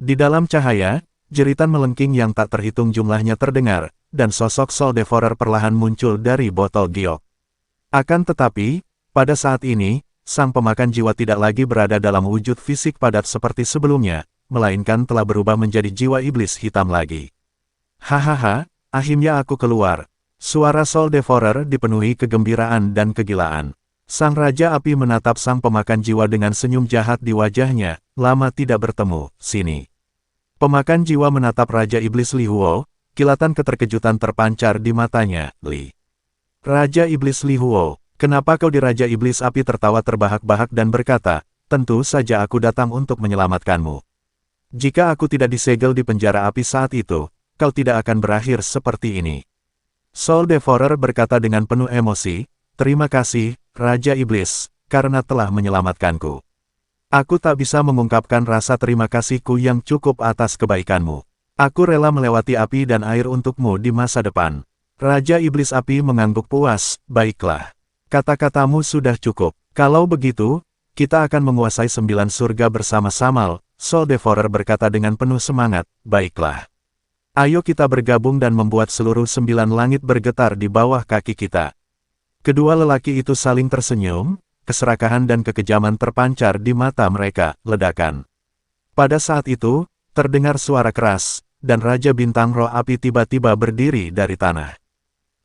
Di dalam cahaya, jeritan melengking yang tak terhitung jumlahnya terdengar, dan sosok Soul Devourer perlahan muncul dari botol giok. Akan tetapi, pada saat ini, sang pemakan jiwa tidak lagi berada dalam wujud fisik padat seperti sebelumnya, melainkan telah berubah menjadi jiwa iblis hitam lagi. Hahaha, akhirnya aku keluar. Suara Soul Devourer dipenuhi kegembiraan dan kegilaan. Sang Raja Api menatap sang pemakan jiwa dengan senyum jahat di wajahnya. Lama tidak bertemu, sini. Pemakan jiwa menatap Raja Iblis Li Huo, kilatan keterkejutan terpancar di matanya. Li. Raja Iblis Li Huo, kenapa kau di Raja Iblis Api tertawa terbahak-bahak dan berkata, tentu saja aku datang untuk menyelamatkanmu. Jika aku tidak disegel di penjara api saat itu, kau tidak akan berakhir seperti ini. Soul Devourer berkata dengan penuh emosi, terima kasih, Raja Iblis, karena telah menyelamatkanku. Aku tak bisa mengungkapkan rasa terima kasihku yang cukup atas kebaikanmu. Aku rela melewati api dan air untukmu di masa depan. Raja Iblis Api mengangguk puas, baiklah. Kata-katamu sudah cukup. Kalau begitu, kita akan menguasai 9 surga bersama-sama. Soul Devourer berkata dengan penuh semangat, baiklah. Ayo kita bergabung dan membuat seluruh 9 langit bergetar di bawah kaki kita. Kedua lelaki itu saling tersenyum, keserakahan dan kekejaman terpancar di mata mereka, ledakan. Pada saat itu, terdengar suara keras, dan Raja Bintang Roh Api tiba-tiba berdiri dari tanah.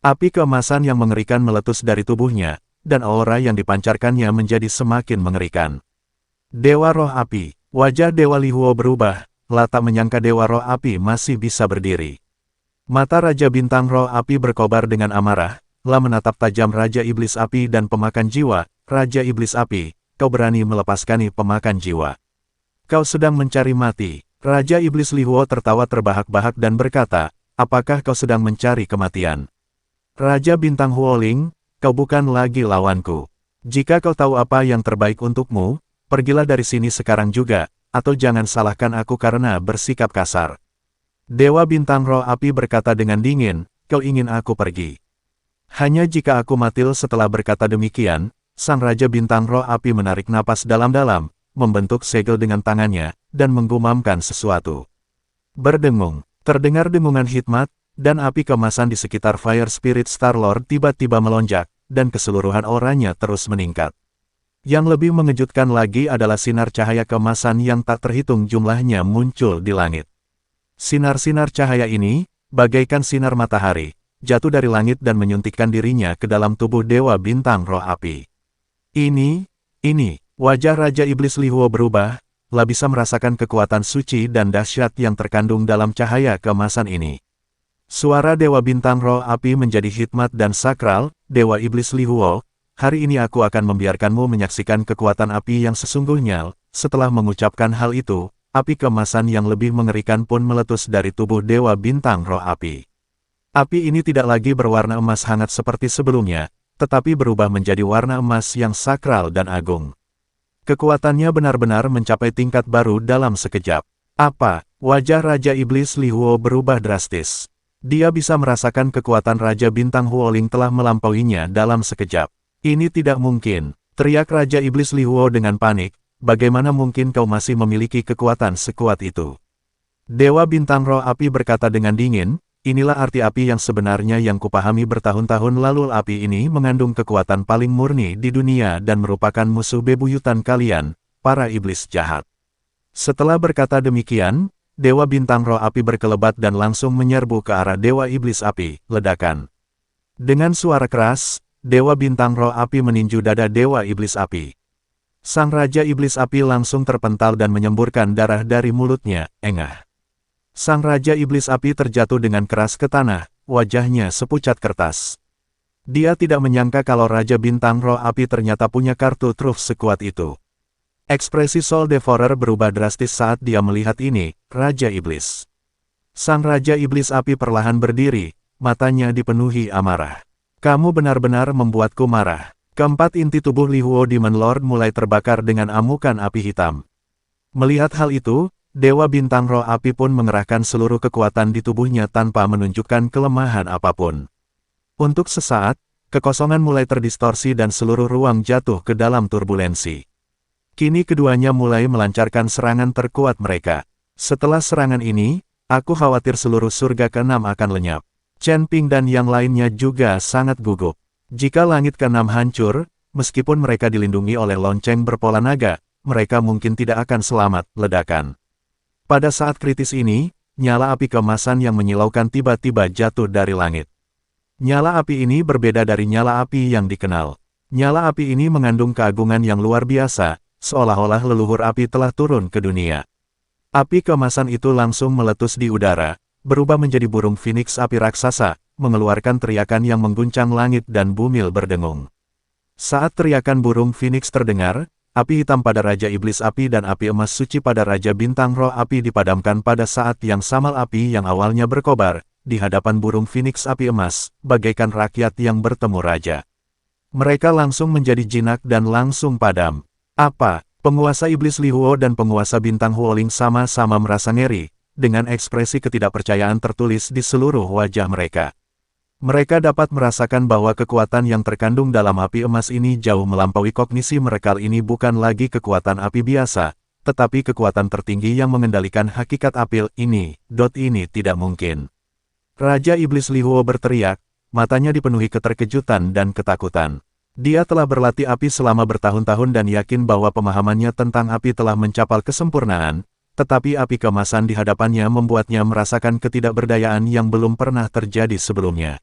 Api keemasan yang mengerikan meletus dari tubuhnya, dan aura yang dipancarkannya menjadi semakin mengerikan. Dewa Roh Api, wajah Dewa Li Huo berubah. Tak menyangka Dewa Roh Api masih bisa berdiri. Mata Raja Bintang Roh Api berkobar dengan amarah, menatap tajam Raja Iblis Api dan pemakan jiwa. Raja Iblis Api, kau berani melepaskan pemakan jiwa. Kau sedang mencari mati. Raja Iblis Li Huo tertawa terbahak-bahak dan berkata, apakah kau sedang mencari kematian? Raja Bintang Huoling, kau bukan lagi lawanku. Jika kau tahu apa yang terbaik untukmu, pergilah dari sini sekarang juga. Atau jangan salahkan aku karena bersikap kasar. Dewa Bintang Roh Api berkata dengan dingin, kau ingin aku pergi. Hanya jika aku mati. Setelah berkata demikian, sang Raja Bintang Roh Api menarik napas dalam-dalam, membentuk segel dengan tangannya, dan menggumamkan sesuatu. Berdengung, terdengar dengungan hikmat, dan api kemasan di sekitar Fire Spirit Star-Lord tiba-tiba melonjak, dan keseluruhan auranya terus meningkat. Yang lebih mengejutkan lagi adalah sinar cahaya keemasan yang tak terhitung jumlahnya muncul di langit. Sinar-sinar cahaya ini, bagaikan sinar matahari, jatuh dari langit dan menyuntikkan dirinya ke dalam tubuh Dewa Bintang Roh Api. Ini, wajah Raja Iblis Li Huo berubah, bisa merasakan kekuatan suci dan dahsyat yang terkandung dalam cahaya keemasan ini. Suara Dewa Bintang Roh Api menjadi hikmat dan sakral, Dewa Iblis Li Huo. Hari ini aku akan membiarkanmu menyaksikan kekuatan api yang sesungguhnya. Setelah mengucapkan hal itu, api keemasan yang lebih mengerikan pun meletus dari tubuh Dewa Bintang Roh Api. Api ini tidak lagi berwarna emas hangat seperti sebelumnya, tetapi berubah menjadi warna emas yang sakral dan agung. Kekuatannya benar-benar mencapai tingkat baru dalam sekejap. Apa? Wajah Raja Iblis Li Huo berubah drastis. Dia bisa merasakan kekuatan Raja Bintang Huoling telah melampauinya dalam sekejap. Ini tidak mungkin, teriak Raja Iblis Li Huo dengan panik, bagaimana mungkin kau masih memiliki kekuatan sekuat itu? Dewa Bintang Roh Api berkata dengan dingin, inilah arti api yang sebenarnya yang kupahami bertahun-tahun lalu. Api ini mengandung kekuatan paling murni di dunia dan merupakan musuh bebuyutan kalian, para iblis jahat. Setelah berkata demikian, Dewa Bintang Roh Api berkelebat dan langsung menyerbu ke arah Dewa Iblis Api, ledakan. Dengan suara keras, Dewa Bintang Roh Api meninju dada Dewa Iblis Api. Sang Raja Iblis Api langsung terpental dan menyemburkan darah dari mulutnya, engah. Sang Raja Iblis Api terjatuh dengan keras ke tanah, wajahnya sepucat kertas. Dia tidak menyangka kalau Raja Bintang Roh Api ternyata punya kartu truf sekuat itu. Ekspresi Soul Devourer berubah drastis saat dia melihat ini, Raja Iblis. Sang Raja Iblis Api perlahan berdiri, matanya dipenuhi amarah. Kamu benar-benar membuatku marah. Keempat inti tubuh Li Huo Demon Lord mulai terbakar dengan amukan api hitam. Melihat hal itu, Dewa Bintang Roh Api pun mengerahkan seluruh kekuatan di tubuhnya tanpa menunjukkan kelemahan apapun. Untuk sesaat, kekosongan mulai terdistorsi dan seluruh ruang jatuh ke dalam turbulensi. Kini keduanya mulai melancarkan serangan terkuat mereka. Setelah serangan ini, aku khawatir seluruh surga keenam akan lenyap. Chen Ping dan yang lainnya juga sangat gugup. Jika langit keenam hancur, meskipun mereka dilindungi oleh lonceng berpola naga, mereka mungkin tidak akan selamat. Ledakan. Pada saat kritis ini, nyala api keemasan yang menyilaukan tiba-tiba jatuh dari langit. Nyala api ini berbeda dari nyala api yang dikenal. Nyala api ini mengandung keagungan yang luar biasa, seolah-olah leluhur api telah turun ke dunia. Api keemasan itu langsung meletus di udara, berubah menjadi burung Phoenix api raksasa, mengeluarkan teriakan yang mengguncang langit dan bumi berdengung. Saat teriakan burung Phoenix terdengar, api hitam pada Raja Iblis Api dan api emas suci pada Raja Bintang Roh Api dipadamkan pada saat yang sama. Api yang awalnya berkobar, di hadapan burung Phoenix api emas, bagaikan rakyat yang bertemu raja. Mereka langsung menjadi jinak dan langsung padam. Apa? Penguasa Iblis Li Huo dan penguasa Bintang Huoling sama-sama merasa ngeri, dengan ekspresi ketidakpercayaan tertulis di seluruh wajah mereka. Mereka dapat merasakan bahwa kekuatan yang terkandung dalam api emas ini jauh melampaui kognisi mereka. Ini bukan lagi kekuatan api biasa, tetapi kekuatan tertinggi yang mengendalikan hakikat api ini. Ini tidak mungkin. Raja Iblis Li Huo berteriak, matanya dipenuhi keterkejutan dan ketakutan. Dia telah berlatih api selama bertahun-tahun dan yakin bahwa pemahamannya tentang api telah mencapai kesempurnaan, tetapi api keemasan di hadapannya membuatnya merasakan ketidakberdayaan yang belum pernah terjadi sebelumnya.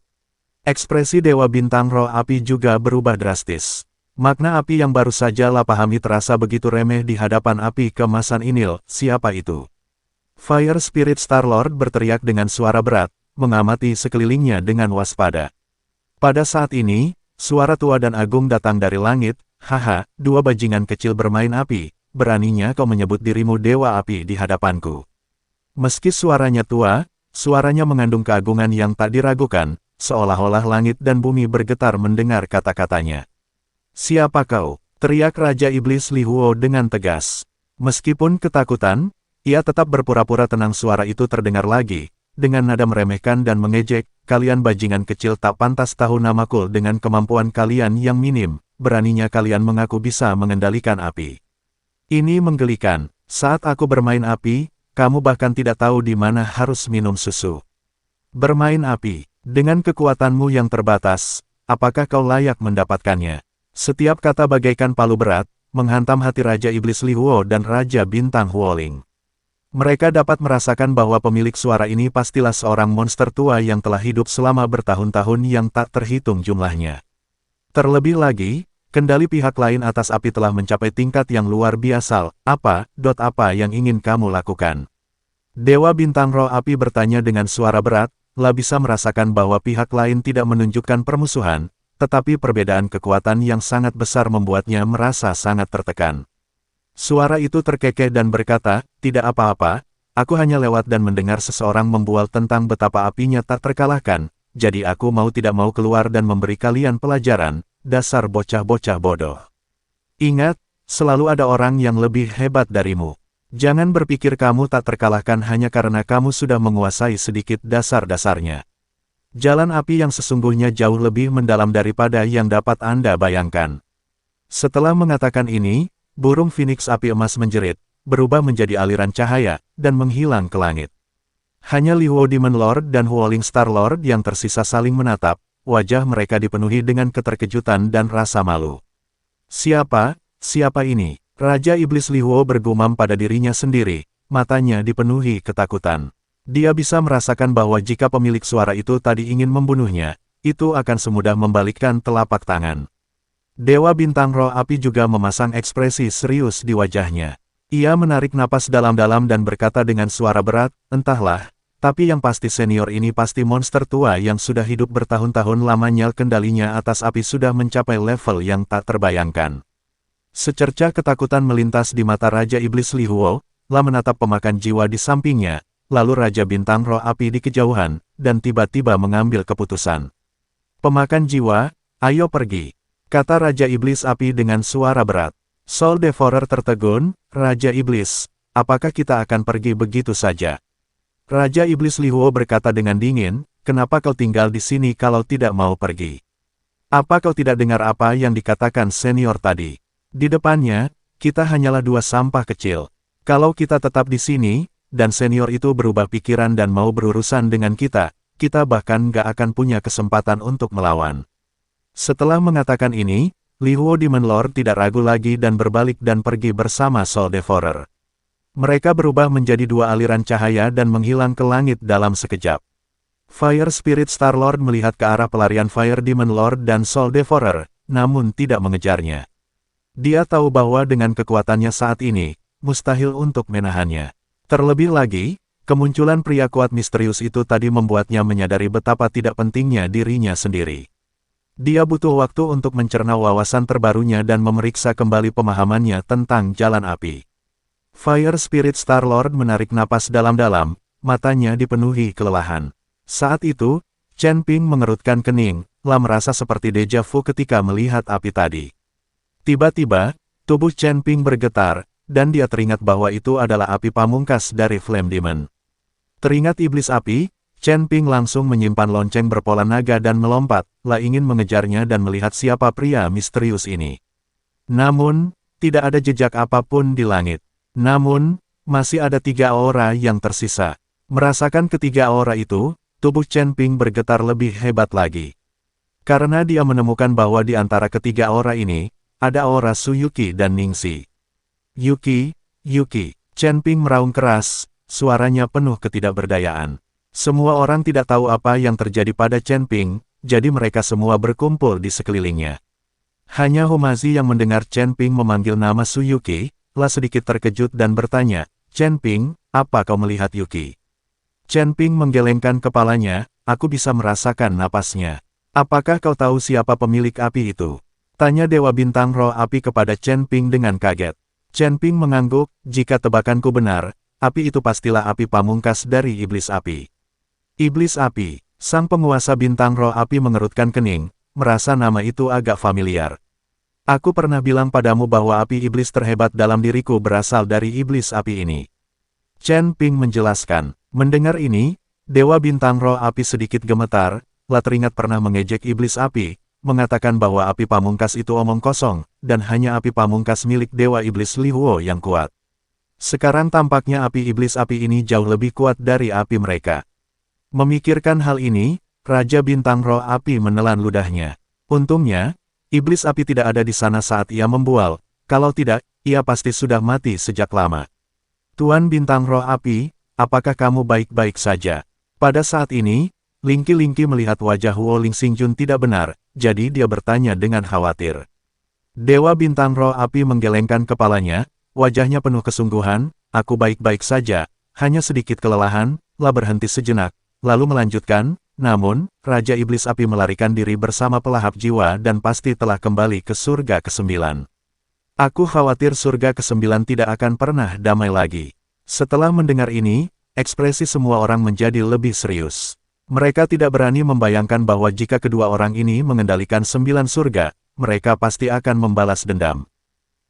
Ekspresi Dewa Bintang Roh Api juga berubah drastis. Makna api yang baru saja ia pahami terasa begitu remeh di hadapan api keemasan ini. Siapa itu? Fire Spirit Star-Lord berteriak dengan suara berat, mengamati sekelilingnya dengan waspada. Pada saat ini, suara tua dan agung datang dari langit. Haha, dua bajingan kecil bermain api, beraninya kau menyebut dirimu Dewa Api di hadapanku. Meski suaranya tua, suaranya mengandung keagungan yang tak diragukan, seolah-olah langit dan bumi bergetar mendengar kata-katanya. Siapa kau? Teriak Raja Iblis Li Huo dengan tegas. Meskipun ketakutan, ia tetap berpura-pura tenang. Suara itu terdengar lagi, dengan nada meremehkan dan mengejek, kalian bajingan kecil tak pantas tahu namaku. Dengan kemampuan kalian yang minim, beraninya kalian mengaku bisa mengendalikan api. Ini menggelikan, saat aku bermain api, kamu bahkan tidak tahu di mana harus minum susu. Bermain api, dengan kekuatanmu yang terbatas, apakah kau layak mendapatkannya? Setiap kata bagaikan palu berat, menghantam hati Raja Iblis Li Huo dan Raja Bintang Huoling. Mereka dapat merasakan bahwa pemilik suara ini pastilah seorang monster tua yang telah hidup selama bertahun-tahun yang tak terhitung jumlahnya. Terlebih lagi, kendali pihak lain atas api telah mencapai tingkat yang luar biasa. Apa yang ingin kamu lakukan? Dewa Bintang Roh Api bertanya dengan suara berat, lah bisa merasakan bahwa pihak lain tidak menunjukkan permusuhan, tetapi perbedaan kekuatan yang sangat besar membuatnya merasa sangat tertekan. Suara itu terkekeh dan berkata, tidak apa-apa, aku hanya lewat dan mendengar seseorang membual tentang betapa apinya tak terkalahkan, jadi aku mau tidak mau keluar dan memberi kalian pelajaran, dasar bocah-bocah bodoh. Ingat, selalu ada orang yang lebih hebat darimu. Jangan berpikir kamu tak terkalahkan hanya karena kamu sudah menguasai sedikit dasar-dasarnya. Jalan api yang sesungguhnya jauh lebih mendalam daripada yang dapat Anda bayangkan. Setelah mengatakan ini, burung Phoenix api emas menjerit, berubah menjadi aliran cahaya, dan menghilang ke langit. Hanya Li Huo Demon Lord dan Huoling Star Lord yang tersisa saling menatap, wajah mereka dipenuhi dengan keterkejutan dan rasa malu. Siapa ini? Raja Iblis Li Huo bergumam pada dirinya sendiri, matanya dipenuhi ketakutan. Dia bisa merasakan bahwa jika pemilik suara itu tadi ingin membunuhnya, itu akan semudah membalikkan telapak tangan. Dewa Bintang Roh Api juga memasang ekspresi serius di wajahnya. Ia menarik napas dalam-dalam dan berkata dengan suara berat, entahlah, tapi yang pasti senior ini pasti monster tua yang sudah hidup bertahun-tahun lamanya. Kendalinya atas api sudah mencapai level yang tak terbayangkan. Secercah ketakutan melintas di mata Raja Iblis Li Huo, lah menatap pemakan jiwa di sampingnya, lalu Raja Bintang Roh Api di kejauhan, dan tiba-tiba mengambil keputusan. Pemakan jiwa, ayo pergi, kata Raja Iblis Api dengan suara berat. Soul Devourer tertegun, Raja Iblis, apakah kita akan pergi begitu saja? Raja Iblis Li Huo berkata dengan dingin, kenapa kau tinggal di sini kalau tidak mau pergi? Apa kau tidak dengar apa yang dikatakan senior tadi? Di depannya, kita hanyalah dua sampah kecil. Kalau kita tetap di sini, dan senior itu berubah pikiran dan mau berurusan dengan kita, kita bahkan gak akan punya kesempatan untuk melawan. Setelah mengatakan ini, Li Huo Demon Lord tidak ragu lagi dan berbalik dan pergi bersama Soul Devourer. Mereka berubah menjadi dua aliran cahaya dan menghilang ke langit dalam sekejap. Fire Spirit Star Lord melihat ke arah pelarian Fire Demon Lord dan Soul Devourer, namun tidak mengejarnya. Dia tahu bahwa dengan kekuatannya saat ini, mustahil untuk menahannya. Terlebih lagi, kemunculan pria kuat misterius itu tadi membuatnya menyadari betapa tidak pentingnya dirinya sendiri. Dia butuh waktu untuk mencerna wawasan terbarunya dan memeriksa kembali pemahamannya tentang jalan api. Fire Spirit Star Lord menarik napas dalam-dalam, matanya dipenuhi kelelahan. Saat itu, Chen Ping mengerutkan kening, merasa seperti deja vu ketika melihat api tadi. Tiba-tiba, tubuh Chen Ping bergetar, dan dia teringat bahwa itu adalah api pamungkas dari Flame Demon. Teringat iblis api, Chen Ping langsung menyimpan lonceng berpola naga dan melompat, ingin mengejarnya dan melihat siapa pria misterius ini. Namun, tidak ada jejak apapun di langit. Namun, masih ada 3 aura yang tersisa. Merasakan ketiga aura itu, tubuh Chen Ping bergetar lebih hebat lagi. Karena dia menemukan bahwa di antara ketiga aura ini, ada aura Su Yuqi dan Ningxi. Yuqi, Chen Ping meraung keras, suaranya penuh ketidakberdayaan. Semua orang tidak tahu apa yang terjadi pada Chen Ping, jadi mereka semua berkumpul di sekelilingnya. Hanya Humazi yang mendengar Chen Ping memanggil nama Su Yuqi, sedikit terkejut dan bertanya, Chen Ping, apa kau melihat Yuqi? Chen Ping menggelengkan kepalanya, aku bisa merasakan napasnya. Apakah kau tahu siapa pemilik api itu? Tanya Dewa Bintang Roh Api kepada Chen Ping dengan kaget. Chen Ping mengangguk, jika tebakanku benar, api itu pastilah api pamungkas dari iblis api. Iblis api, sang penguasa bintang roh api mengerutkan kening, merasa nama itu agak familiar. Aku pernah bilang padamu bahwa api iblis terhebat dalam diriku berasal dari iblis api ini. Chen Ping menjelaskan. Mendengar ini, Dewa Bintang Roh Api sedikit gemetar, teringat pernah mengejek iblis api, mengatakan bahwa api pamungkas itu omong kosong, dan hanya api pamungkas milik Dewa Iblis Li Huo yang kuat. Sekarang tampaknya api iblis api ini jauh lebih kuat dari api mereka. Memikirkan hal ini, Raja Bintang Roh Api menelan ludahnya. Untungnya, iblis api tidak ada di sana saat ia membual, kalau tidak, ia pasti sudah mati sejak lama. Tuan Bintang Roh Api, apakah kamu baik-baik saja? Pada saat ini, Lingki-Lingki melihat wajah Huo Lingxingjun tidak benar, jadi dia bertanya dengan khawatir. Dewa Bintang Roh Api menggelengkan kepalanya, wajahnya penuh kesungguhan, aku baik-baik saja, hanya sedikit kelelahan, berhenti sejenak, lalu melanjutkan, namun, Raja Iblis Api melarikan diri bersama pelahap jiwa dan pasti telah kembali ke surga ke-9. Aku khawatir surga ke-9 tidak akan pernah damai lagi. Setelah mendengar ini, ekspresi semua orang menjadi lebih serius. Mereka tidak berani membayangkan bahwa jika kedua orang ini mengendalikan 9 surga, mereka pasti akan membalas dendam.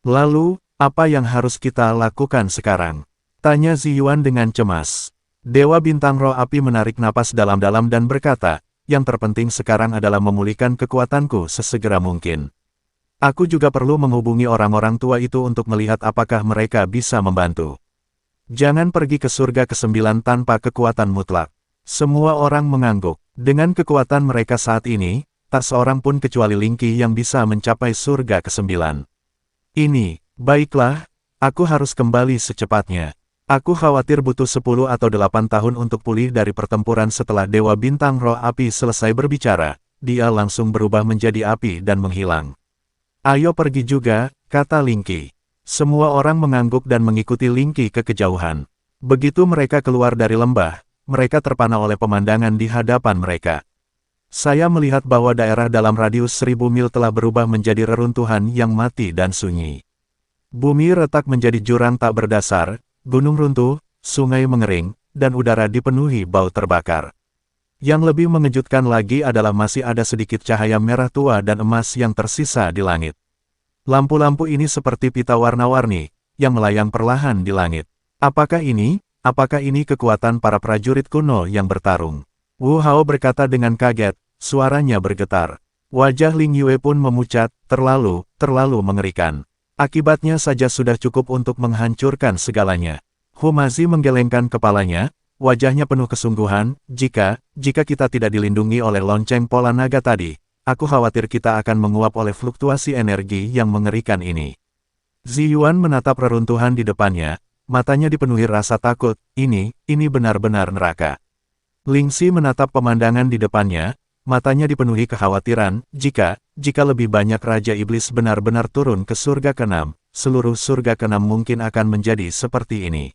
Lalu, apa yang harus kita lakukan sekarang? Tanya Ziyuan dengan cemas. Dewa Bintang Roh Api menarik napas dalam-dalam dan berkata, yang terpenting sekarang adalah memulihkan kekuatanku sesegera mungkin. Aku juga perlu menghubungi orang-orang tua itu untuk melihat apakah mereka bisa membantu. Jangan pergi ke surga ke-9 tanpa kekuatan mutlak. Semua orang mengangguk. Dengan kekuatan mereka saat ini, tak seorang pun kecuali Lingki yang bisa mencapai surga ke-9. Ini, baiklah, aku harus kembali secepatnya. Aku khawatir butuh 10 atau 8 tahun untuk pulih dari pertempuran. Setelah Dewa Bintang Roh Api selesai berbicara, dia langsung berubah menjadi api dan menghilang. Ayo pergi juga, kata Lingki. Semua orang mengangguk dan mengikuti Lingki ke kejauhan. Begitu mereka keluar dari lembah, mereka terpana oleh pemandangan di hadapan mereka. Saya melihat bahwa daerah dalam radius 1000 mil telah berubah menjadi reruntuhan yang mati dan sunyi. Bumi retak menjadi jurang tak berdasar, gunung runtuh, sungai mengering, dan udara dipenuhi bau terbakar. Yang lebih mengejutkan lagi adalah masih ada sedikit cahaya merah tua dan emas yang tersisa di langit. Lampu-lampu ini seperti pita warna-warni, yang melayang perlahan di langit. Apakah ini kekuatan para prajurit kuno yang bertarung? Wu Hao berkata dengan kaget, suaranya bergetar. Wajah Ling Yue pun memucat, terlalu mengerikan. Akibatnya saja sudah cukup untuk menghancurkan segalanya. Humazi menggelengkan kepalanya, wajahnya penuh kesungguhan. Jika kita tidak dilindungi oleh lonceng pola naga tadi, aku khawatir kita akan menguap oleh fluktuasi energi yang mengerikan ini. Ziyuan menatap reruntuhan di depannya, matanya dipenuhi rasa takut. Ini benar-benar neraka. Lingxi menatap pemandangan di depannya, matanya dipenuhi kekhawatiran. Jika lebih banyak Raja Iblis benar-benar turun ke surga ke-6, seluruh surga ke-6 mungkin akan menjadi seperti ini.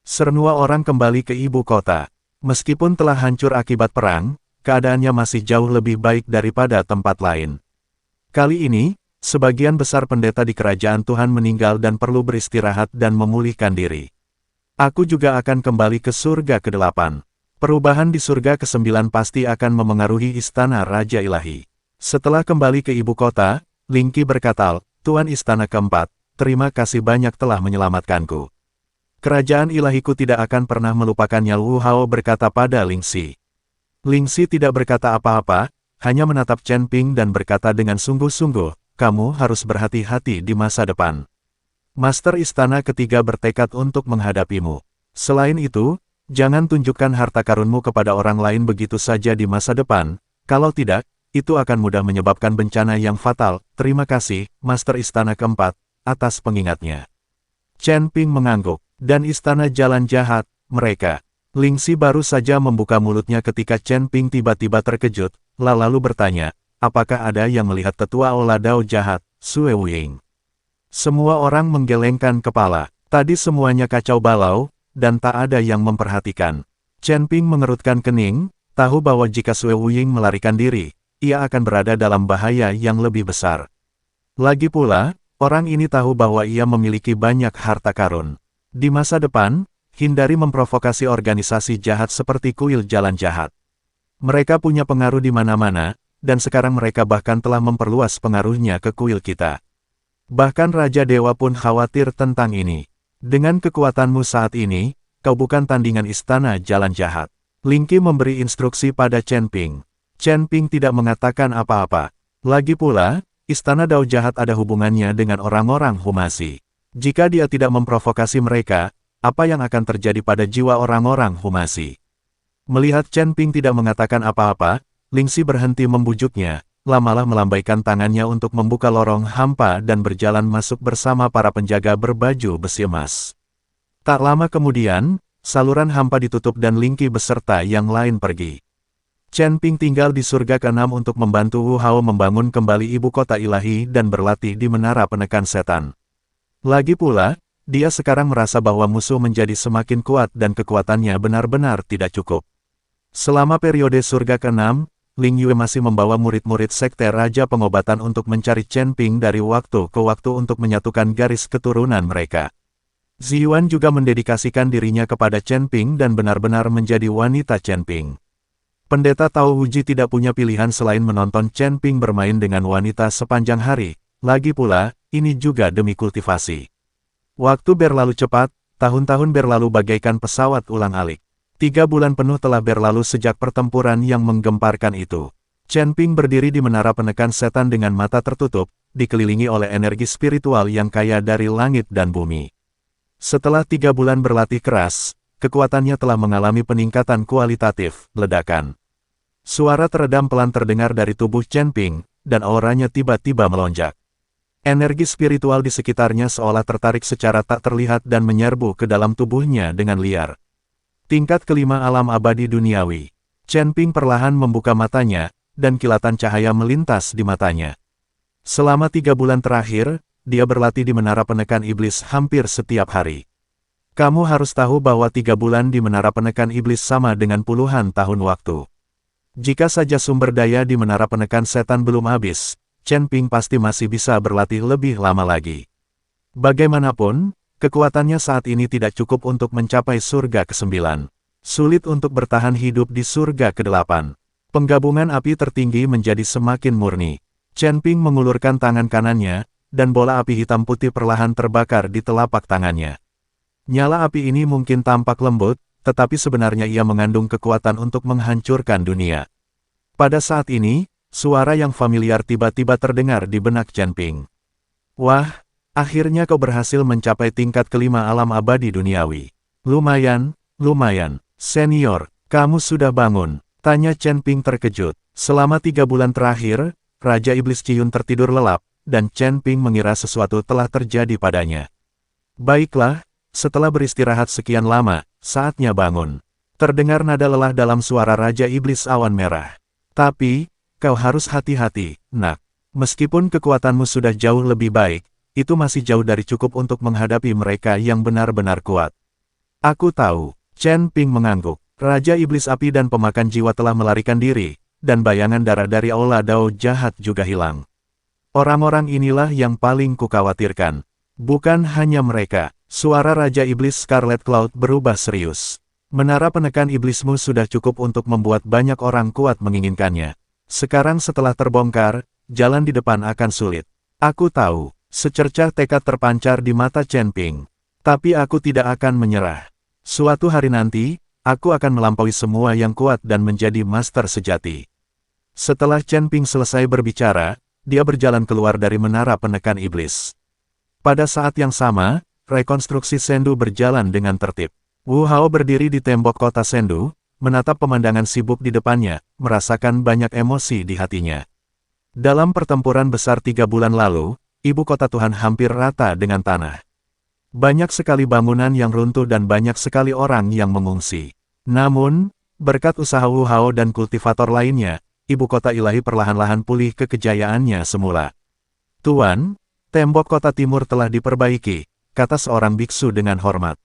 Semua orang kembali ke ibu kota. Meskipun telah hancur akibat perang, keadaannya masih jauh lebih baik daripada tempat lain. Kali ini, sebagian besar pendeta di kerajaan Tuhan meninggal dan perlu beristirahat dan memulihkan diri. Aku juga akan kembali ke surga ke-8. Perubahan di surga ke-9 pasti akan memengaruhi istana Raja Ilahi. Setelah kembali ke ibu kota, Lingqi berkata, Tuan Istana ke-4, terima kasih banyak telah menyelamatkanku. Kerajaan ilahiku tidak akan pernah melupakannya. Wu Hao berkata pada Lingxi. Lingxi tidak berkata apa-apa, hanya menatap Chen Ping dan berkata dengan sungguh-sungguh, kamu harus berhati-hati di masa depan. Master Istana ketiga bertekad untuk menghadapimu. Selain itu, jangan tunjukkan harta karunmu kepada orang lain begitu saja di masa depan, kalau tidak, itu akan mudah menyebabkan bencana yang fatal. Terima kasih, Master Istana keempat, atas pengingatnya. Chen Ping mengangguk, dan Istana Jalan Jahat, mereka. Lingxi baru saja membuka mulutnya ketika Chen Ping tiba-tiba terkejut, lalu bertanya, apakah ada yang melihat tetua Ola Dao Jahat, Sue Wuying? Semua orang menggelengkan kepala, tadi semuanya kacau balau, dan tak ada yang memperhatikan. Chen Ping mengerutkan kening, tahu bahwa jika Sue Wuying melarikan diri, ia akan berada dalam bahaya yang lebih besar. Lagi pula, orang ini tahu bahwa ia memiliki banyak harta karun. Di masa depan, hindari memprovokasi organisasi jahat seperti kuil jalan jahat. Mereka punya pengaruh di mana-mana, dan sekarang mereka bahkan telah memperluas pengaruhnya ke kuil kita. Bahkan Raja Dewa pun khawatir tentang ini. Dengan kekuatanmu saat ini, kau bukan tandingan istana jalan jahat. Lingqi memberi instruksi pada Chen Ping. Chen Ping tidak mengatakan apa-apa. Lagi pula, istana Dao Jahat ada hubungannya dengan orang-orang Humazi. Jika dia tidak memprovokasi mereka, apa yang akan terjadi pada jiwa orang-orang Humazi? Melihat Chen Ping tidak mengatakan apa-apa, Lingxi berhenti membujuknya, lamalah melambaikan tangannya untuk membuka lorong hampa dan berjalan masuk bersama para penjaga berbaju besi emas. Tak lama kemudian, saluran hampa ditutup dan Lingqi beserta yang lain pergi. Chen Ping tinggal di surga ke-6 untuk membantu Wu Hao membangun kembali ibu kota ilahi dan berlatih di menara penekan setan. Lagi pula, dia sekarang merasa bahwa musuh menjadi semakin kuat dan kekuatannya benar-benar tidak cukup. Selama periode surga ke-6, Ling Yue masih membawa murid-murid sekte Raja Pengobatan untuk mencari Chen Ping dari waktu ke waktu untuk menyatukan garis keturunan mereka. Ziyuan juga mendedikasikan dirinya kepada Chen Ping dan benar-benar menjadi wanita Chen Ping. Pendeta Tao Huji tidak punya pilihan selain menonton Chen Ping bermain dengan wanita sepanjang hari. Lagi pula, ini juga demi kultivasi. Waktu berlalu cepat, tahun-tahun berlalu bagaikan pesawat ulang-alik. 3 bulan penuh telah berlalu sejak pertempuran yang menggemparkan itu. Chen Ping berdiri di menara penekan setan dengan mata tertutup, dikelilingi oleh energi spiritual yang kaya dari langit dan bumi. Setelah 3 bulan berlatih keras, kekuatannya telah mengalami peningkatan kualitatif, ledakan. Suara teredam pelan terdengar dari tubuh Chen Ping, dan auranya tiba-tiba melonjak. Energi spiritual di sekitarnya seolah tertarik secara tak terlihat dan menyerbu ke dalam tubuhnya dengan liar. Tingkat kelima alam abadi duniawi. Chen Ping perlahan membuka matanya, dan kilatan cahaya melintas di matanya. Selama 3 bulan terakhir, dia berlatih di menara penekan iblis hampir setiap hari. Kamu harus tahu bahwa 3 bulan di menara penekan iblis sama dengan puluhan tahun waktu. Jika saja sumber daya di menara penekan setan belum habis, Chen Ping pasti masih bisa berlatih lebih lama lagi. Bagaimanapun, kekuatannya saat ini tidak cukup untuk mencapai surga ke-9. Sulit untuk bertahan hidup di surga ke-8. Penggabungan api tertinggi menjadi semakin murni. Chen Ping mengulurkan tangan kanannya, dan bola api hitam putih perlahan terbakar di telapak tangannya. Nyala api ini mungkin tampak lembut, tetapi sebenarnya ia mengandung kekuatan untuk menghancurkan dunia. Pada saat ini, suara yang familiar tiba-tiba terdengar di benak Chen Ping. Wah! Akhirnya kau berhasil mencapai tingkat kelima alam abadi duniawi. Lumayan, lumayan. Senior, kamu sudah bangun? Tanya Chen Ping terkejut. Selama 3 bulan terakhir, Raja Iblis Ciyun tertidur lelap, dan Chen Ping mengira sesuatu telah terjadi padanya. Baiklah, setelah beristirahat sekian lama, saatnya bangun. Terdengar nada lelah dalam suara Raja Iblis Awan Merah. Tapi, kau harus hati-hati, nak. Meskipun kekuatanmu sudah jauh lebih baik, itu masih jauh dari cukup untuk menghadapi mereka yang benar-benar kuat. Aku tahu. Chen Ping mengangguk. Raja Iblis Api dan Pemakan Jiwa telah melarikan diri, dan bayangan darah dari Aula Dao jahat juga hilang. Orang-orang inilah yang paling kukhawatirkan. Bukan hanya mereka. Suara Raja Iblis Scarlet Cloud berubah serius. Menara penekan iblismu sudah cukup untuk membuat banyak orang kuat menginginkannya. Sekarang setelah terbongkar, jalan di depan akan sulit. Aku tahu. Secercah tekad terpancar di mata Chen Ping. Tapi aku tidak akan menyerah. Suatu hari nanti, aku akan melampaui semua yang kuat dan menjadi master sejati. Setelah Chen Ping selesai berbicara, dia berjalan keluar dari menara penekan iblis. Pada saat yang sama, rekonstruksi Sendu berjalan dengan tertib. Wu Hao berdiri di tembok kota Sendu, menatap pemandangan sibuk di depannya, merasakan banyak emosi di hatinya. Dalam pertempuran besar 3 bulan lalu, ibu kota Tuhan hampir rata dengan tanah. Banyak sekali bangunan yang runtuh dan banyak sekali orang yang mengungsi. Namun, berkat usaha Wu Hao dan kultivator lainnya, ibu kota ilahi perlahan-lahan pulih ke kejayaannya semula. Tuan, tembok kota timur telah diperbaiki, kata seorang biksu dengan hormat.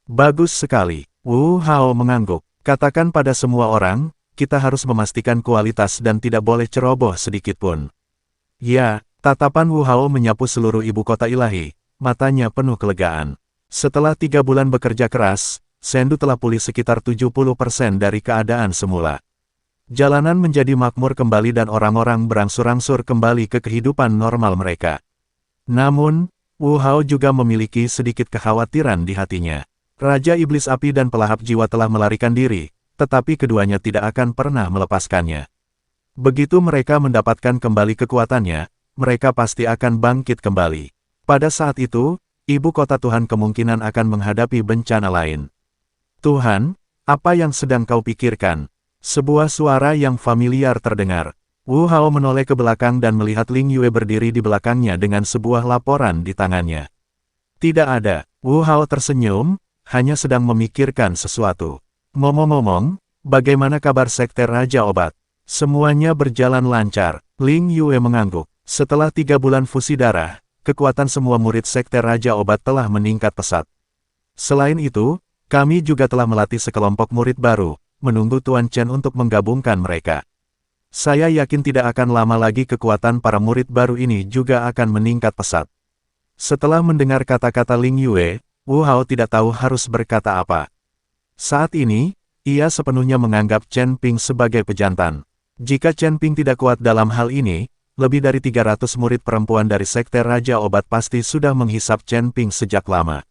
Bagus sekali. Wu Hao mengangguk. Katakan pada semua orang, kita harus memastikan kualitas dan tidak boleh ceroboh sedikitpun. Ya, tatapan Wu Hao menyapu seluruh ibu kota ilahi, matanya penuh kelegaan. Setelah 3 bulan bekerja keras, Sendu telah pulih sekitar 70% dari keadaan semula. Jalanan menjadi makmur kembali dan orang-orang berangsur-angsur kembali ke kehidupan normal mereka. Namun, Wu Hao juga memiliki sedikit kekhawatiran di hatinya. Raja Iblis Api dan Pelahap Jiwa telah melarikan diri, tetapi keduanya tidak akan pernah melepaskannya. Begitu mereka mendapatkan kembali kekuatannya, mereka pasti akan bangkit kembali. Pada saat itu, ibu kota Tuhan kemungkinan akan menghadapi bencana lain. Tuhan, apa yang sedang kau pikirkan? Sebuah suara yang familiar terdengar. Wu Hao menoleh ke belakang dan melihat Ling Yue berdiri di belakangnya dengan sebuah laporan di tangannya. Tidak ada. Wu Hao tersenyum, hanya sedang memikirkan sesuatu. Ngomong-ngomong, bagaimana kabar Sekte Raja Obat? Semuanya berjalan lancar. Ling Yue mengangguk. Setelah 3 bulan fusi darah, kekuatan semua murid Sekte Raja Obat telah meningkat pesat. Selain itu, kami juga telah melatih sekelompok murid baru, menunggu Tuan Chen untuk menggabungkan mereka. Saya yakin tidak akan lama lagi kekuatan para murid baru ini juga akan meningkat pesat. Setelah mendengar kata-kata Ling Yue, Wu Hao tidak tahu harus berkata apa. Saat ini, ia sepenuhnya menganggap Chen Ping sebagai pejantan. Jika Chen Ping tidak kuat dalam hal ini, lebih dari 300 murid perempuan dari Sekte Raja Obat pasti sudah menghisap Chen Ping sejak lama.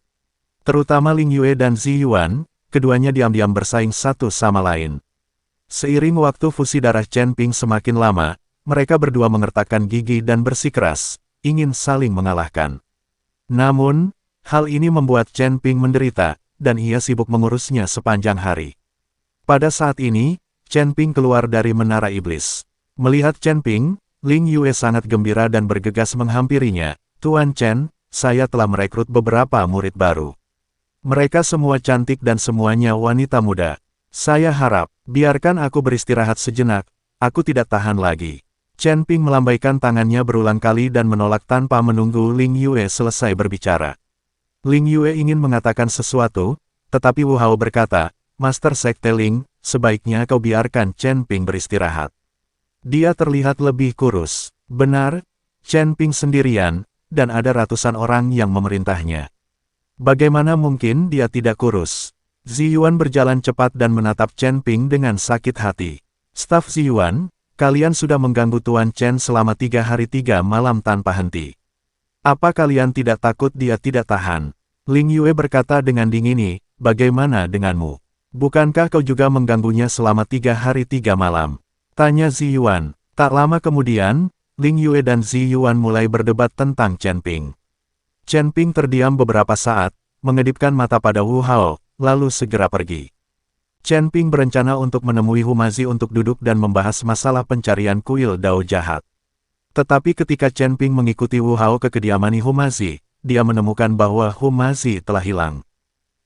Terutama Ling Yue dan Zi Yuan, keduanya diam-diam bersaing satu sama lain. Seiring waktu fusi darah Chen Ping semakin lama, mereka berdua mengertakkan gigi dan bersikeras, ingin saling mengalahkan. Namun, hal ini membuat Chen Ping menderita, dan ia sibuk mengurusnya sepanjang hari. Pada saat ini, Chen Ping keluar dari menara iblis. Melihat Chen Ping, Ling Yue sangat gembira dan bergegas menghampirinya. Tuan Chen, saya telah merekrut beberapa murid baru. Mereka semua cantik dan semuanya wanita muda. Saya harap, biarkan aku beristirahat sejenak, aku tidak tahan lagi. Chen Ping melambaikan tangannya berulang kali dan menolak tanpa menunggu Ling Yue selesai berbicara. Ling Yue ingin mengatakan sesuatu, tetapi Wu Hao berkata, Master Sekte Ling, sebaiknya kau biarkan Chen Ping beristirahat. Dia terlihat lebih kurus. Benar, Chen Ping sendirian, dan ada ratusan orang yang memerintahnya. Bagaimana mungkin dia tidak kurus? Zi Yuan berjalan cepat dan menatap Chen Ping dengan sakit hati. Staf Zi Yuan, kalian sudah mengganggu Tuan Chen selama 3 hari 3 malam tanpa henti. Apa kalian tidak takut dia tidak tahan? Ling Yue berkata dengan dingin, bagaimana denganmu? Bukankah kau juga mengganggunya selama 3 hari 3 malam? Tanya Zi Yuan. Tak lama kemudian, Ling Yue dan Zi Yuan mulai berdebat tentang Chen Ping. Chen Ping terdiam beberapa saat, mengedipkan mata pada Wu Hao, lalu segera pergi. Chen Ping berencana untuk menemui Humazi untuk duduk dan membahas masalah pencarian kuil Dao jahat. Tetapi ketika Chen Ping mengikuti Wu Hao ke kediaman Humazi, dia menemukan bahwa Humazi telah hilang.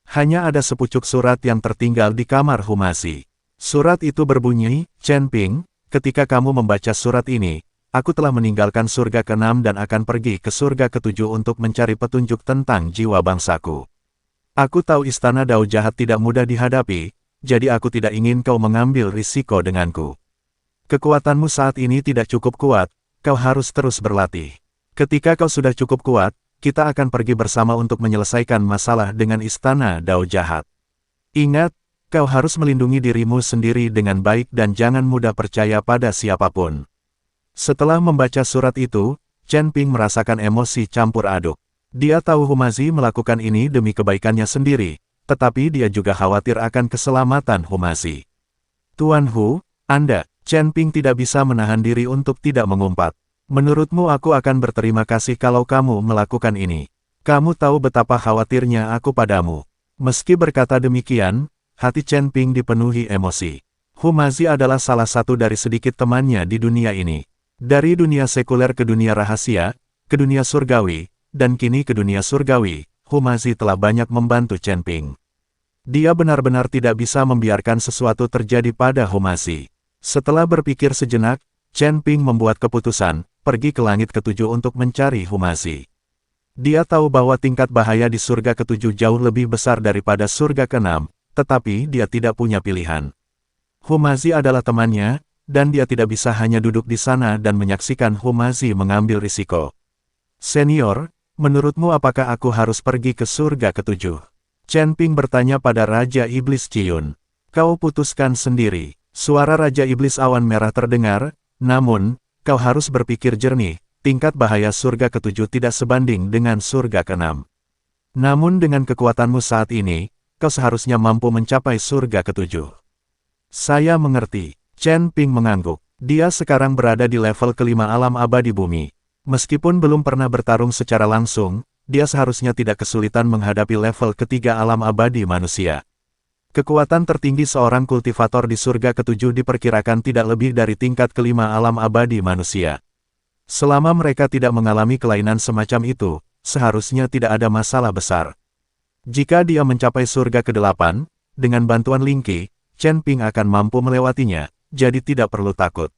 Hanya ada sepucuk surat yang tertinggal di kamar Humazi. Surat itu berbunyi, Chen Ping, ketika kamu membaca surat ini, aku telah meninggalkan surga ke-6 dan akan pergi ke surga ke-7 untuk mencari petunjuk tentang jiwa bangsaku. Aku tahu istana Dao jahat tidak mudah dihadapi, jadi aku tidak ingin kau mengambil risiko denganku. Kekuatanmu saat ini tidak cukup kuat, kau harus terus berlatih. Ketika kau sudah cukup kuat, kita akan pergi bersama untuk menyelesaikan masalah dengan istana Dao jahat. Ingat, kau harus melindungi dirimu sendiri dengan baik dan jangan mudah percaya pada siapapun. Setelah membaca surat itu, Chen Ping merasakan emosi campur aduk. Dia tahu Humazi melakukan ini demi kebaikannya sendiri, tetapi dia juga khawatir akan keselamatan Humazi. Tuan Hu, Anda, Chen Ping tidak bisa menahan diri untuk tidak mengumpat. Menurutmu aku akan berterima kasih kalau kamu melakukan ini. Kamu tahu betapa khawatirnya aku padamu. Meski berkata demikian, hati Chen Ping dipenuhi emosi. Humazi adalah salah satu dari sedikit temannya di dunia ini. Dari dunia sekuler ke dunia rahasia, ke dunia surgawi, dan kini ke dunia surgawi, Humazi telah banyak membantu Chen Ping. Dia benar-benar tidak bisa membiarkan sesuatu terjadi pada Humazi. Setelah berpikir sejenak, Chen Ping membuat keputusan, pergi ke langit ke-7 untuk mencari Humazi. Dia tahu bahwa tingkat bahaya di surga ke-7 jauh lebih besar daripada surga ke-6, tetapi dia tidak punya pilihan. Humazi adalah temannya, dan dia tidak bisa hanya duduk di sana dan menyaksikan Humazi mengambil risiko. Senior, menurutmu apakah aku harus pergi ke surga ke-7? Chen Ping bertanya pada Raja Iblis Ciyun. Kau putuskan sendiri. Suara Raja Iblis Awan Merah terdengar, namun, kau harus berpikir jernih, tingkat bahaya surga ke-7 tidak sebanding dengan surga ke-6. Namun dengan kekuatanmu saat ini, kau seharusnya mampu mencapai surga ke-7. Saya mengerti. Chen Ping mengangguk. Dia sekarang berada di level ke-5 alam abadi bumi. Meskipun belum pernah bertarung secara langsung, dia seharusnya tidak kesulitan menghadapi level ke-3 alam abadi manusia. Kekuatan tertinggi seorang kultivator di surga ke-7 diperkirakan tidak lebih dari tingkat ke-5 alam abadi manusia. Selama mereka tidak mengalami kelainan semacam itu, seharusnya tidak ada masalah besar. Jika dia mencapai surga ke-8, dengan bantuan Lingqi, Chen Ping akan mampu melewatinya, jadi tidak perlu takut.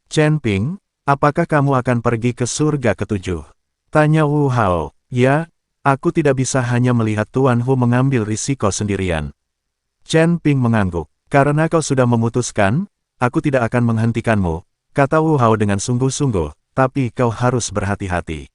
Chen Ping, apakah kamu akan pergi ke surga ke-7? Tanya Wu Hao. Ya, aku tidak bisa hanya melihat Tuan Hu mengambil risiko sendirian. Chen Ping mengangguk. Karena kau sudah memutuskan, aku tidak akan menghentikanmu, kata Wu Hao dengan sungguh-sungguh, tapi kau harus berhati-hati.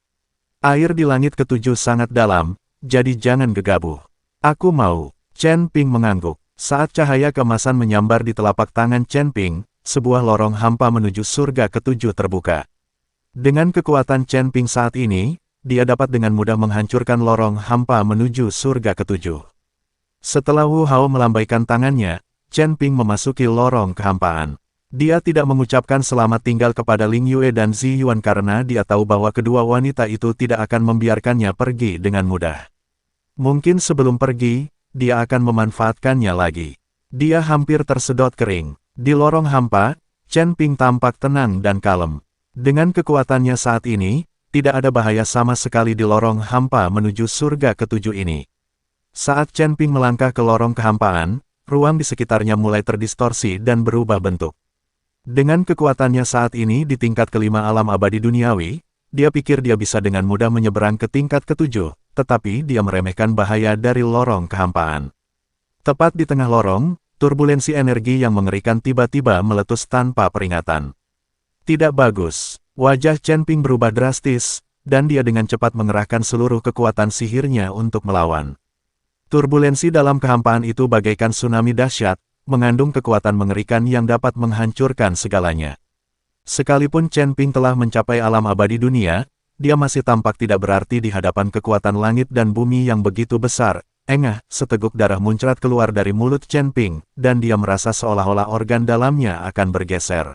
Air di langit ke-7 sangat dalam, jadi jangan gegabah. Aku mau. Chen Ping mengangguk. Saat cahaya keemasan menyambar di telapak tangan Chen Ping, sebuah lorong hampa menuju surga ke-7 terbuka. Dengan kekuatan Chen Ping saat ini, dia dapat dengan mudah menghancurkan lorong hampa menuju surga ke-7. Setelah Wu Hao melambaikan tangannya, Chen Ping memasuki lorong kehampaan. Dia tidak mengucapkan selamat tinggal kepada Ling Yue dan Zi Yuan karena dia tahu bahwa kedua wanita itu tidak akan membiarkannya pergi dengan mudah. Mungkin sebelum pergi, dia akan memanfaatkannya lagi. Dia hampir tersedot kering. Di lorong hampa, Chen Ping tampak tenang dan kalem. Dengan kekuatannya saat ini, tidak ada bahaya sama sekali di lorong hampa menuju surga ke-7 ini. Saat Chen Ping melangkah ke lorong kehampaan, ruang di sekitarnya mulai terdistorsi dan berubah bentuk. Dengan kekuatannya saat ini di tingkat ke-5 alam abadi duniawi, dia pikir dia bisa dengan mudah menyeberang ke tingkat ke-7, tetapi dia meremehkan bahaya dari lorong kehampaan. Tepat di tengah lorong, turbulensi energi yang mengerikan tiba-tiba meletus tanpa peringatan. Tidak bagus. Wajah Chen Ping berubah drastis, dan dia dengan cepat mengerahkan seluruh kekuatan sihirnya untuk melawan. Turbulensi dalam kehampaan itu bagaikan tsunami dahsyat, mengandung kekuatan mengerikan yang dapat menghancurkan segalanya. Sekalipun Chen Ping telah mencapai alam abadi dunia, dia masih tampak tidak berarti di hadapan kekuatan langit dan bumi yang begitu besar. Engah, seteguk darah muncrat keluar dari mulut Chen Ping, dan dia merasa seolah-olah organ dalamnya akan bergeser.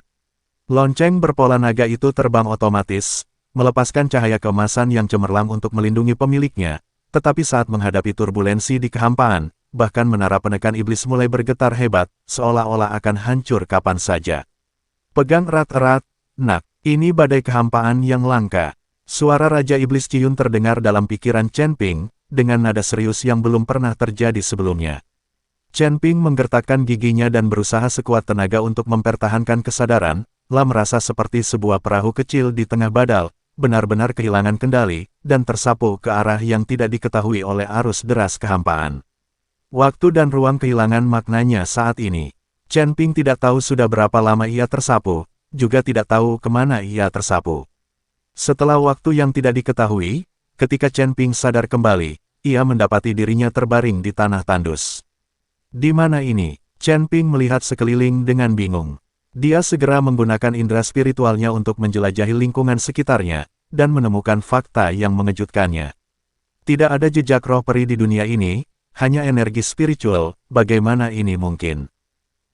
Lonceng berpola naga itu terbang otomatis, melepaskan cahaya keemasan yang cemerlang untuk melindungi pemiliknya, Tetapi saat menghadapi turbulensi di kehampaan, bahkan menara penekan iblis mulai bergetar hebat, seolah-olah akan hancur kapan saja. Pegang erat-erat, nak, ini badai kehampaan yang langka. Suara Raja Iblis Ciyun terdengar dalam pikiran Chen Ping, dengan nada serius yang belum pernah terjadi sebelumnya. Chen Ping menggertakkan giginya dan berusaha sekuat tenaga untuk mempertahankan kesadaran, merasa seperti sebuah perahu kecil di tengah badal, benar-benar kehilangan kendali, dan tersapu ke arah yang tidak diketahui oleh arus deras kehampaan. Waktu dan ruang kehilangan maknanya saat ini. Chen Ping tidak tahu sudah berapa lama ia tersapu, juga tidak tahu kemana ia tersapu. Setelah waktu yang tidak diketahui, ketika Chen Ping sadar kembali, ia mendapati dirinya terbaring di tanah tandus. Di mana ini? Chen Ping melihat sekeliling dengan bingung. Dia segera menggunakan indera spiritualnya untuk menjelajahi lingkungan sekitarnya, dan menemukan fakta yang mengejutkannya. Tidak ada jejak roh peri di dunia ini, hanya energi spiritual, bagaimana ini mungkin?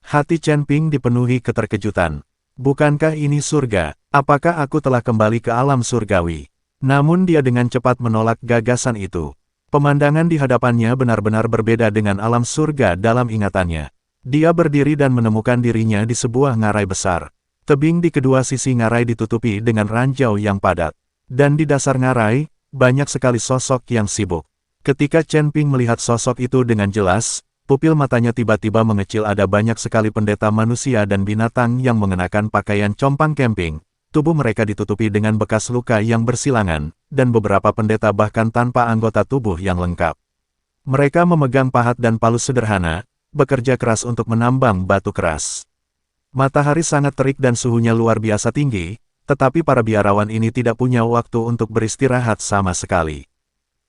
Hati Chen Ping dipenuhi keterkejutan. Bukankah ini surga? Apakah aku telah kembali ke alam surgawi? Namun dia dengan cepat menolak gagasan itu. Pemandangan di hadapannya benar-benar berbeda dengan alam surga dalam ingatannya. Dia berdiri dan menemukan dirinya di sebuah ngarai besar. Tebing di kedua sisi ngarai ditutupi dengan ranjau yang padat. Dan di dasar ngarai, banyak sekali sosok yang sibuk. Ketika Chen Ping melihat sosok itu dengan jelas, pupil matanya tiba-tiba mengecil. Ada banyak sekali pendeta manusia dan binatang yang mengenakan pakaian compang camping. Tubuh mereka ditutupi dengan bekas luka yang bersilangan, dan beberapa pendeta bahkan tanpa anggota tubuh yang lengkap. Mereka memegang pahat dan palu sederhana, bekerja keras untuk menambang batu keras. Matahari sangat terik dan suhunya luar biasa tinggi, tetapi para biarawan ini tidak punya waktu untuk beristirahat sama sekali.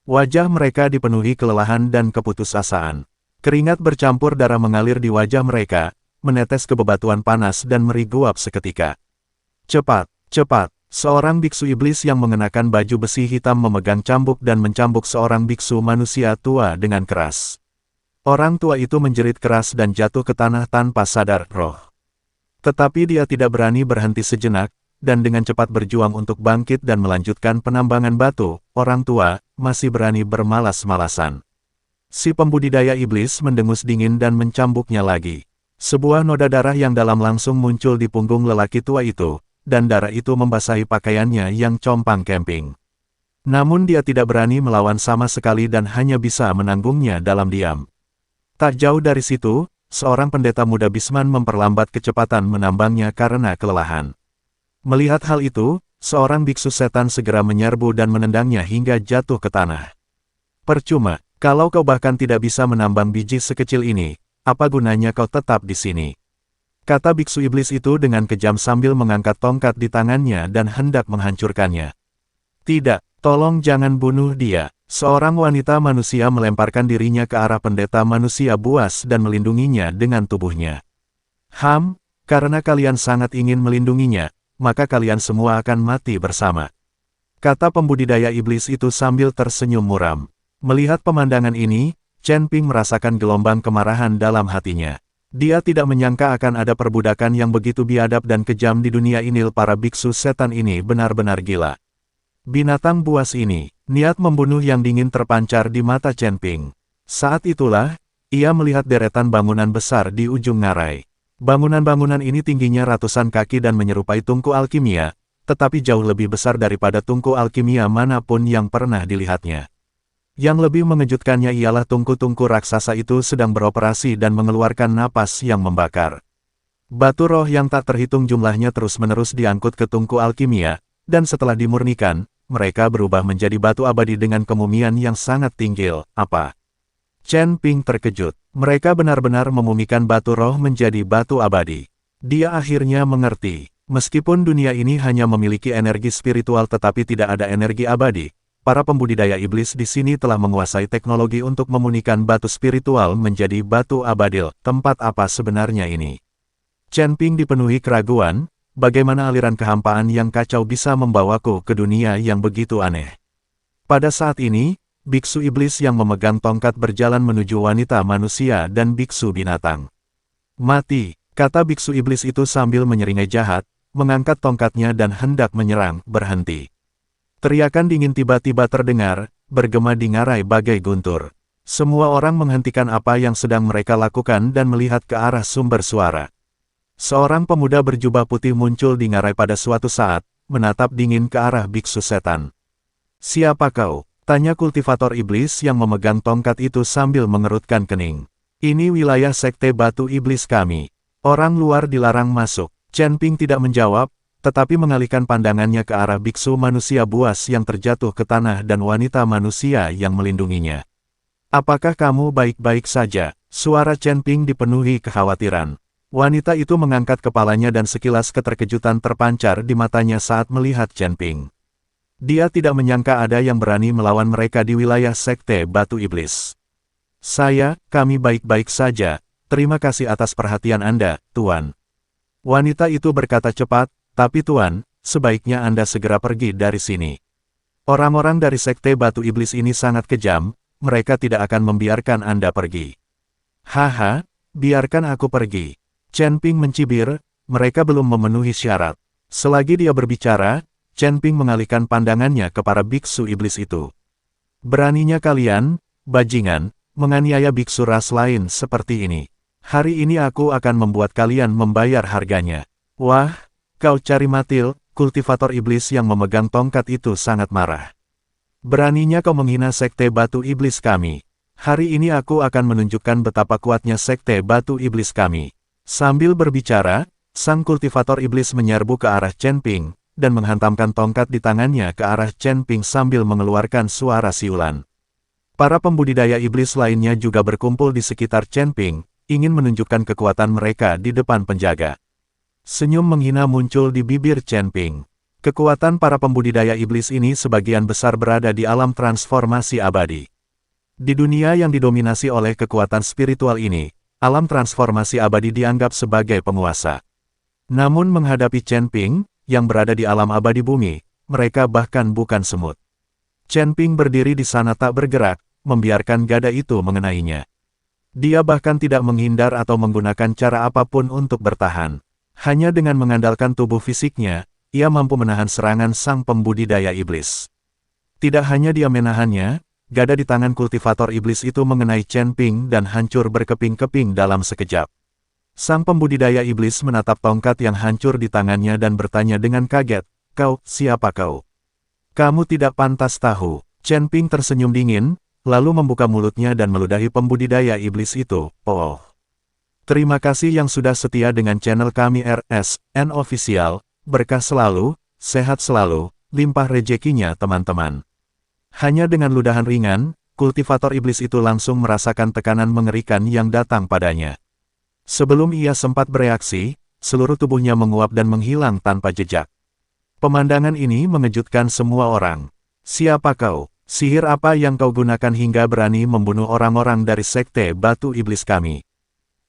Wajah mereka dipenuhi kelelahan dan keputusasaan. Keringat bercampur darah mengalir di wajah mereka, menetes ke bebatuan panas dan meriguap seketika. Cepat, cepat, seorang biksu iblis yang mengenakan baju besi hitam memegang cambuk dan mencambuk seorang biksu manusia tua dengan keras. Orang tua itu menjerit keras dan jatuh ke tanah tanpa sadar roh. Tetapi dia tidak berani berhenti sejenak, dan dengan cepat berjuang untuk bangkit dan melanjutkan penambangan batu. Orang tua masih berani bermalas-malasan. Si pembudidaya iblis mendengus dingin dan mencambuknya lagi. Sebuah noda darah yang dalam langsung muncul di punggung lelaki tua itu, dan darah itu membasahi pakaiannya yang compang camping. Namun dia tidak berani melawan sama sekali dan hanya bisa menanggungnya dalam diam. Tak jauh dari situ, seorang pendeta muda Bisman memperlambat kecepatan menambangnya karena kelelahan. Melihat hal itu, seorang biksu setan segera menyerbu dan menendangnya hingga jatuh ke tanah. Percuma, kalau kau bahkan tidak bisa menambang biji sekecil ini, apa gunanya kau tetap di sini? Kata biksu iblis itu dengan kejam sambil mengangkat tongkat di tangannya dan hendak menghancurkannya. Tidak, tolong jangan bunuh dia. Seorang wanita manusia melemparkan dirinya ke arah pendeta manusia buas dan melindunginya dengan tubuhnya. Karena kalian sangat ingin melindunginya, maka kalian semua akan mati bersama. Kata pembudidaya iblis itu sambil tersenyum muram. Melihat pemandangan ini, Chen Ping merasakan gelombang kemarahan dalam hatinya. Dia tidak menyangka akan ada perbudakan yang begitu biadab dan kejam di dunia ini. Para biksu setan ini benar-benar gila. Binatang buas ini, niat membunuh yang dingin terpancar di mata Chen Ping. Saat itulah, ia melihat deretan bangunan besar di ujung ngarai. Bangunan-bangunan ini tingginya ratusan kaki dan menyerupai tungku alkimia, tetapi jauh lebih besar daripada tungku alkimia manapun yang pernah dilihatnya. Yang lebih mengejutkannya ialah tungku-tungku raksasa itu sedang beroperasi dan mengeluarkan napas yang membakar. Batu roh yang tak terhitung jumlahnya terus-menerus diangkut ke tungku alkimia, dan setelah dimurnikan, mereka berubah menjadi batu abadi dengan kemumian yang sangat tinggi. Apa? Chen Ping terkejut. Mereka benar-benar memumikan batu roh menjadi batu abadi. Dia akhirnya mengerti. Meskipun dunia ini hanya memiliki energi spiritual tetapi tidak ada energi abadi, para pembudidaya iblis di sini telah menguasai teknologi untuk memunikan batu spiritual menjadi batu abadi. Tempat apa sebenarnya ini? Chen Ping dipenuhi keraguan, bagaimana aliran kehampaan yang kacau bisa membawaku ke dunia yang begitu aneh. Pada saat ini, biksu iblis yang memegang tongkat berjalan menuju wanita manusia dan biksu binatang. Mati, kata biksu iblis itu sambil menyeringai jahat, mengangkat tongkatnya dan hendak menyerang. Berhenti. Teriakan dingin tiba-tiba terdengar, bergema di ngarai bagai guntur. Semua orang menghentikan apa yang sedang mereka lakukan dan melihat ke arah sumber suara. Seorang pemuda berjubah putih muncul di ngarai pada suatu saat, menatap dingin ke arah biksu setan. "Siapa kau?" tanya kultivator iblis yang memegang tongkat itu sambil mengerutkan kening. "Ini wilayah sekte batu iblis kami. Orang luar dilarang masuk." Chen Ping tidak menjawab, tetapi mengalihkan pandangannya ke arah biksu manusia buas yang terjatuh ke tanah dan wanita manusia yang melindunginya. "Apakah kamu baik-baik saja?" Suara Chen Ping dipenuhi kekhawatiran. Wanita itu mengangkat kepalanya dan sekilas keterkejutan terpancar di matanya saat melihat Chen Ping. Dia tidak menyangka ada yang berani melawan mereka di wilayah sekte batu iblis. Kami baik-baik saja, terima kasih atas perhatian Anda, Tuan." Wanita itu berkata cepat, "Tapi Tuan, sebaiknya Anda segera pergi dari sini. Orang-orang dari sekte batu iblis ini sangat kejam, mereka tidak akan membiarkan Anda pergi." "Haha, biarkan aku pergi." Chen Ping mencibir, "Mereka belum memenuhi syarat." Selagi dia berbicara, Chen Ping mengalihkan pandangannya ke para biksu iblis itu. "Beraninya kalian, bajingan, menganiaya biksu ras lain seperti ini. Hari ini aku akan membuat kalian membayar harganya." "Wah, kau cari matil," kultivator iblis yang memegang tongkat itu sangat marah. "Beraninya kau menghina sekte batu iblis kami. Hari ini aku akan menunjukkan betapa kuatnya sekte batu iblis kami." Sambil berbicara, sang kultivator iblis menyerbu ke arah Chen Ping, dan menghantamkan tongkat di tangannya ke arah Chen Ping sambil mengeluarkan suara siulan. Para pembudidaya iblis lainnya juga berkumpul di sekitar Chen Ping, ingin menunjukkan kekuatan mereka di depan penjaga. Senyum menghina muncul di bibir Chen Ping. Kekuatan para pembudidaya iblis ini sebagian besar berada di alam transformasi abadi. Di dunia yang didominasi oleh kekuatan spiritual ini, alam transformasi abadi dianggap sebagai penguasa. Namun menghadapi Chen Ping, yang berada di alam abadi bumi, mereka bahkan bukan semut. Chen Ping berdiri di sana tak bergerak, membiarkan gada itu mengenainya. Dia bahkan tidak menghindar atau menggunakan cara apapun untuk bertahan. Hanya dengan mengandalkan tubuh fisiknya, ia mampu menahan serangan sang pembudidaya iblis. Tidak hanya dia menahannya, gada di tangan kultivator iblis itu mengenai Chen Ping dan hancur berkeping-keping dalam sekejap. Sang pembudidaya iblis menatap tongkat yang hancur di tangannya dan bertanya dengan kaget, "Kau, siapa kau? Kamu tidak pantas tahu." Chen Ping tersenyum dingin, lalu membuka mulutnya dan meludahi pembudidaya iblis itu. "Oh. Terima kasih yang sudah setia dengan channel kami RSN Official, berkah selalu, sehat selalu, limpah rezekinya teman-teman." Hanya dengan ludahan ringan, kultivator iblis itu langsung merasakan tekanan mengerikan yang datang padanya. Sebelum ia sempat bereaksi, seluruh tubuhnya menguap dan menghilang tanpa jejak. Pemandangan ini mengejutkan semua orang. "Siapa kau? Sihir apa yang kau gunakan hingga berani membunuh orang-orang dari sekte batu iblis kami?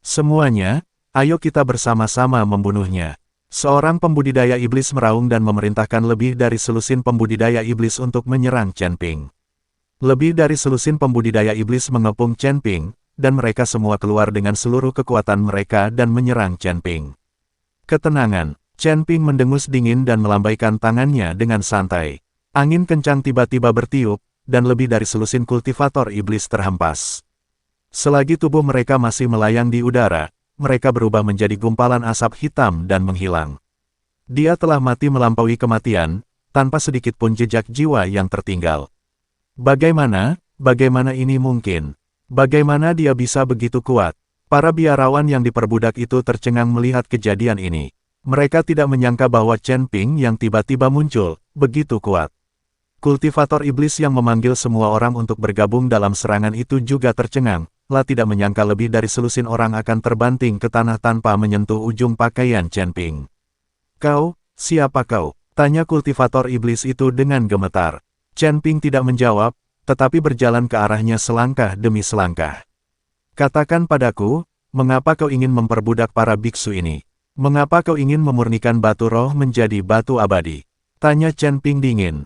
Semuanya, ayo kita bersama-sama membunuhnya." Seorang pembudidaya iblis meraung dan memerintahkan lebih dari selusin pembudidaya iblis untuk menyerang Chen Ping. Lebih dari selusin pembudidaya iblis mengepung Chen Ping, dan mereka semua keluar dengan seluruh kekuatan mereka dan menyerang Chen Ping. "Ketenangan." Chen Ping mendengus dingin dan melambaikan tangannya dengan santai. Angin kencang tiba-tiba bertiup, dan lebih dari selusin kultivator iblis terhempas. Selagi tubuh mereka masih melayang di udara, mereka berubah menjadi gumpalan asap hitam dan menghilang. Dia telah mati melampaui kematian, tanpa sedikit pun jejak jiwa yang tertinggal. Bagaimana ini mungkin? Bagaimana dia bisa begitu kuat? Para biarawan yang diperbudak itu tercengang melihat kejadian ini. Mereka tidak menyangka bahwa Chen Ping yang tiba-tiba muncul, begitu kuat. Kultivator iblis yang memanggil semua orang untuk bergabung dalam serangan itu juga tercengang, tidak menyangka lebih dari selusin orang akan terbanting ke tanah tanpa menyentuh ujung pakaian Chen Ping. "Kau, siapa kau?" tanya kultivator iblis itu dengan gemetar. Chen Ping tidak menjawab, tetapi berjalan ke arahnya selangkah demi selangkah. "Katakan padaku, mengapa kau ingin memperbudak para biksu ini? Mengapa kau ingin memurnikan batu roh menjadi batu abadi?" tanya Chen Ping dingin.